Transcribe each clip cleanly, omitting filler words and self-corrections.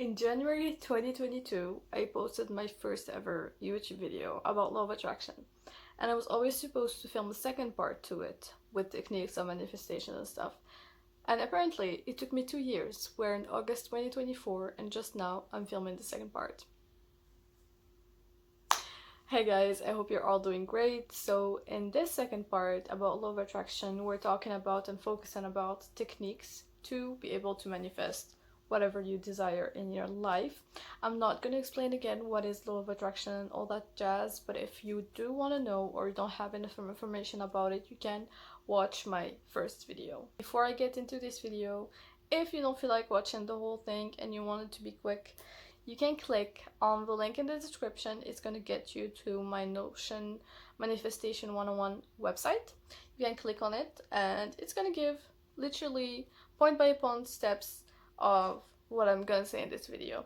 In January 2022, I posted my first ever YouTube video about law of attraction, and I was always supposed to film the second part to it with techniques of manifestation and stuff. And apparently, it took me 2 years. We're in August 2024, and just now I'm filming the second part. Hey guys, I hope you're all doing great. So, in this second part about law of attraction, we're talking about and focusing about techniques to be able to manifest whatever you desire in your life. I'm not going to explain again what is law of attraction and all that jazz, but if you do want to know or you don't have enough information about it, you can watch my first video. Before I get into this video, if you don't feel like watching the whole thing and you want it to be quick, you can click on the link in the description. It's going to get you to my Notion Manifestation 101 website. You can click on it and it's going to give literally point by point steps of what I'm gonna say in this video.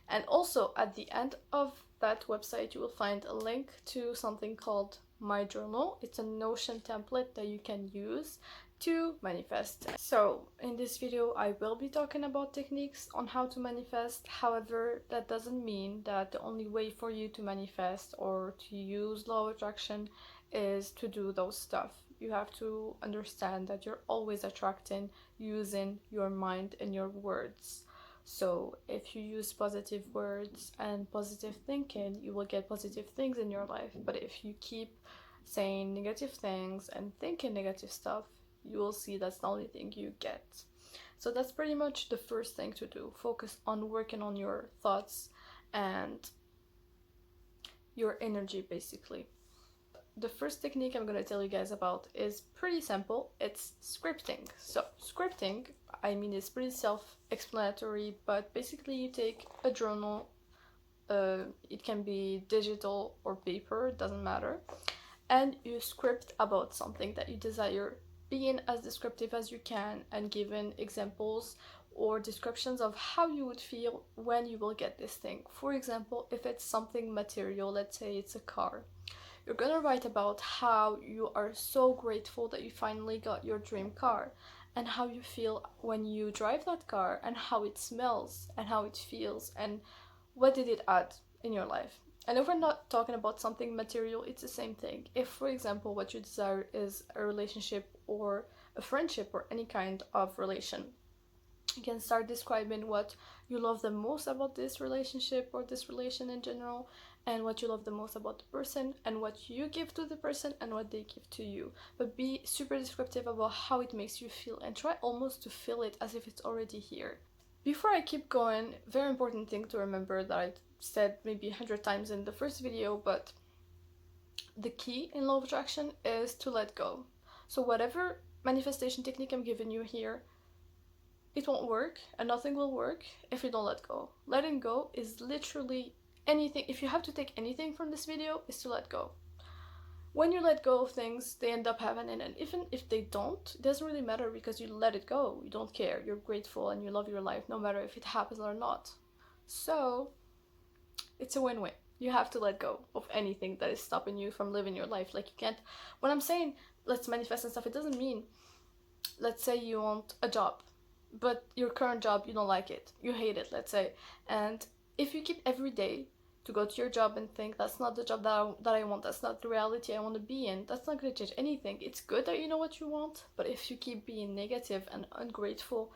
And also at the end of that website you will find a link to something called My Journal. It's a Notion template that you can use to manifest. So in this video I will be talking about techniques on how to manifest. However, that doesn't mean that the only way for you to manifest or to use law of attraction is to do those stuff. You have to understand that you're always attracting using your mind and your words. So if you use positive words and positive thinking, you will get positive things in your life. But if you keep saying negative things and thinking negative stuff, you will see that's the only thing you get. So that's pretty much the first thing to do. Focus on working on your thoughts and your energy, basically. The first technique I'm going to tell you guys about is pretty simple. It's scripting. So scripting, I mean, it's pretty self-explanatory, but basically you take a journal, it can be digital or paper, doesn't matter, and you script about something that you desire, being as descriptive as you can and giving examples or descriptions of how you would feel when you will get this thing. For example, if it's something material, let's say it's a car, you're gonna write about how you are so grateful that you finally got your dream car and how you feel when you drive that car and how it smells and how it feels and what did it add in your life. And if we're not talking about something material, it's the same thing. If, for example, what you desire is a relationship or a friendship or any kind of relation, you can start describing what you love the most about this relationship or this relation in general, and what you love the most about the person, and what you give to the person and what they give to you. But be super descriptive about how it makes you feel and try almost to feel it as if it's already here. Before I keep going, very important thing to remember that I said maybe 100 times in the first video, but the key in law of attraction is to let go. So whatever manifestation technique I'm giving you here, it won't work and nothing will work if you don't let go. Letting go is literally anything. If you have to take anything from this video, is to let go. When you let go of things, they end up happening, and even if they don't, it doesn't really matter because you let it go. You don't care. You're grateful and you love your life no matter if it happens or not. So it's a win-win. You have to let go of anything that is stopping you from living your life. Like, you can't, when I'm saying let's manifest and stuff, it doesn't mean, let's say you want a job, but your current job, you don't like it, you hate it, let's say, and if you keep every day to go to your job and think that's not the job that I want, that's not the reality I want to be in, that's not going to change anything. It's good that you know what you want, but if you keep being negative and ungrateful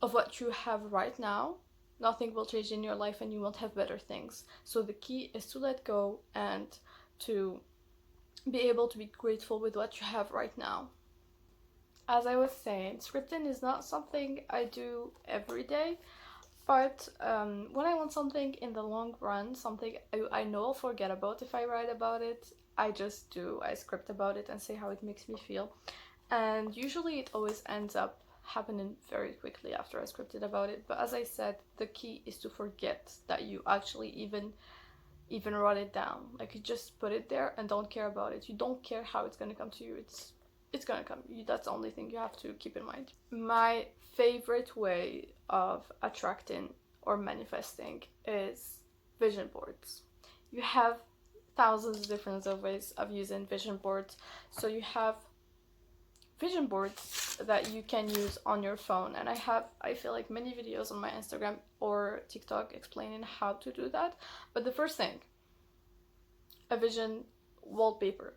of what you have right now, nothing will change in your life and you won't have better things. So the key is to let go and to be able to be grateful with what you have right now. As I was saying, scripting is not something I do every day, but when I want something in the long run, something I know I'll forget about if I write about it, I just do. I script about it and say how it makes me feel. And usually it always ends up happening very quickly after I scripted about it. But as I said, the key is to forget that you actually even wrote it down. Like, you just put it there and don't care about it. You don't care how it's gonna come to you. It's gonna come. That's the only thing you have to keep in mind. My favorite way of attracting or manifesting is vision boards. You have thousands of different ways of using vision boards. So you have vision boards that you can use on your phone, and I feel like many videos on my Instagram or TikTok explaining how to do that. But the first thing, a vision wallpaper.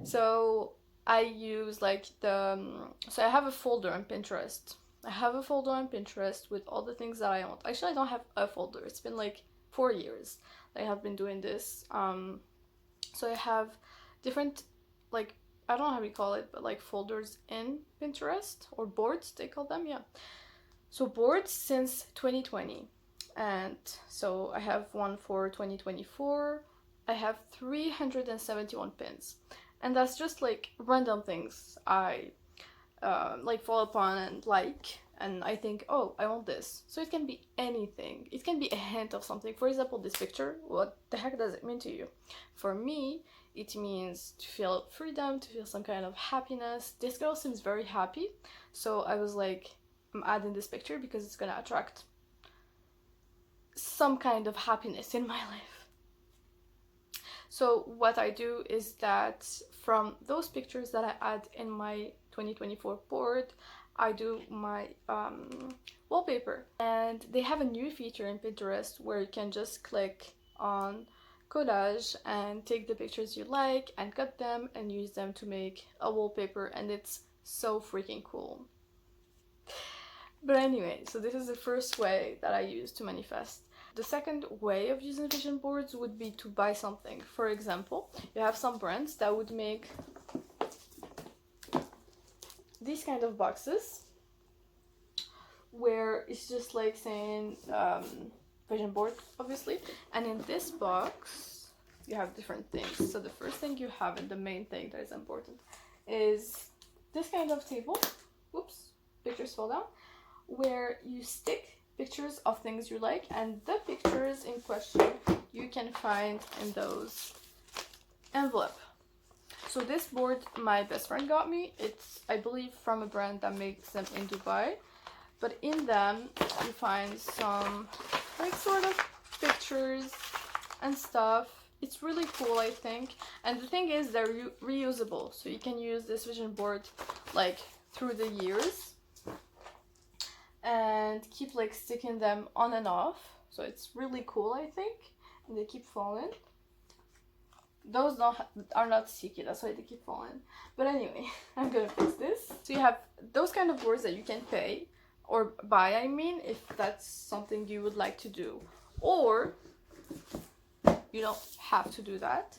So I use like so I have a folder on Pinterest. I have a folder on Pinterest with all the things that I want. Actually, I don't have a folder. It's been like 4 years that I have been doing this. So I have different, like, I don't know how you call it, but like folders in Pinterest, or boards they call them, yeah. So boards since 2020. And so I have one for 2024. I have 371 pins. And that's just like random things I like fall upon and like, and I think, oh, I want this. So it can be anything. It can be a hint of something. For example, this picture, what the heck does it mean to you? For me, it means to feel freedom, to feel some kind of happiness. This girl seems very happy, so I was like, I'm adding this picture because it's gonna attract some kind of happiness in my life. So what I do is that from those pictures that I add in my 2024 board, I do my wallpaper. And they have a new feature in Pinterest where you can just click on collage and take the pictures you like and cut them and use them to make a wallpaper, and it's so freaking cool. But anyway, so this is the first way that I use to manifest. The second way of using vision boards would be to buy something. For example, you have some brands that would make these kind of boxes where it's just like saying vision board, obviously, and in this box you have different things. So the first thing you have, and the main thing that is important, is this kind of table, oops, pictures fall down, where you stick pictures of things you like, and the pictures in question you can find in those envelope. So this board my best friend got me. It's, I believe, from a brand that makes them in Dubai, but in them you find some like sort of pictures and stuff. It's really cool, I think, and the thing is they're reusable, so you can use this vision board like through the years and keep like sticking them on and off. So it's really cool, I think, and they keep falling. Those are not sticky, that's why they keep falling. But anyway, I'm gonna fix this. So you have those kind of boards that you can pay or buy, I mean, if that's something you would like to do, or you don't have to do that.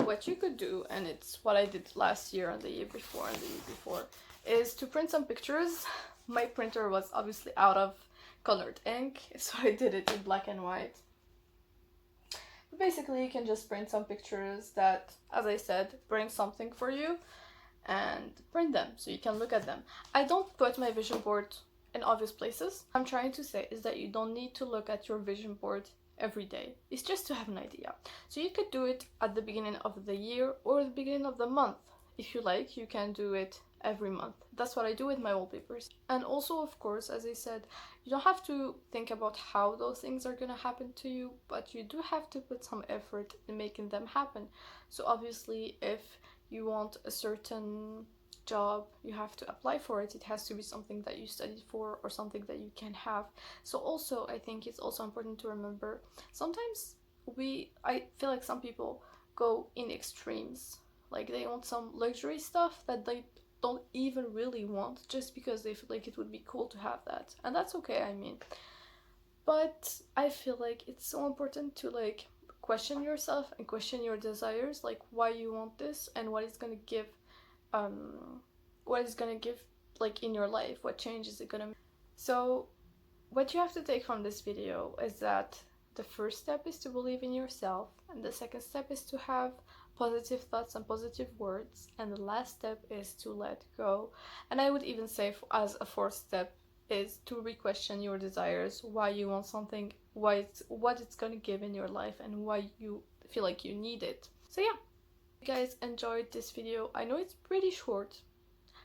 What you could do, and it's what I did last year and the year before and the year before, is to print some pictures. My printer was obviously out of colored ink, so I did it in black and white. But basically, you can just print some pictures that, as I said, bring something for you, and print them so you can look at them. I don't put my vision board in obvious places. What I'm trying to say is that you don't need to look at your vision board every day. It's just to have an idea. So you could do it at the beginning of the year or the beginning of the month. If you like, you can do it every month. That's what I do with my wallpapers. And also, of course, as I said, you don't have to think about how those things are gonna happen to you, but you do have to put some effort in making them happen. So obviously, if you want a certain job, you have to apply for it. It has to be something that you studied for or something that you can have. So also, I think it's also important to remember, sometimes I feel like some people go in extremes. Like they want some luxury stuff that they don't even really want, just because they feel like it would be cool to have that, and that's okay, I mean. But I feel like it's so important to like question yourself and question your desires, like why you want this and what it's gonna give like in your life, what change is it gonna make. So what you have to take from this video is that the first step is to believe in yourself, and the second step is to have positive thoughts and positive words, and the last step is to let go. And I would even say, as a fourth step, is to re-question your desires, why you want something, what it's gonna give in your life, and why you feel like you need it. So yeah, if you guys enjoyed this video, I know it's pretty short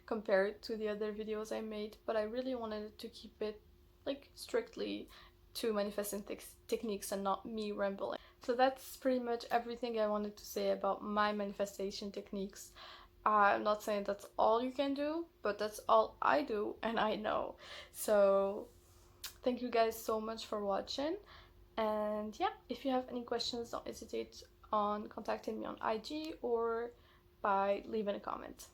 compared to the other videos I made, but I really wanted to keep it like strictly to manifesting techniques and not me rambling. So that's pretty much everything I wanted to say about my manifestation techniques. I'm not saying that's all you can do, but that's all I do and I know. So thank you guys so much for watching. And yeah, if you have any questions, don't hesitate on contacting me on IG or by leaving a comment.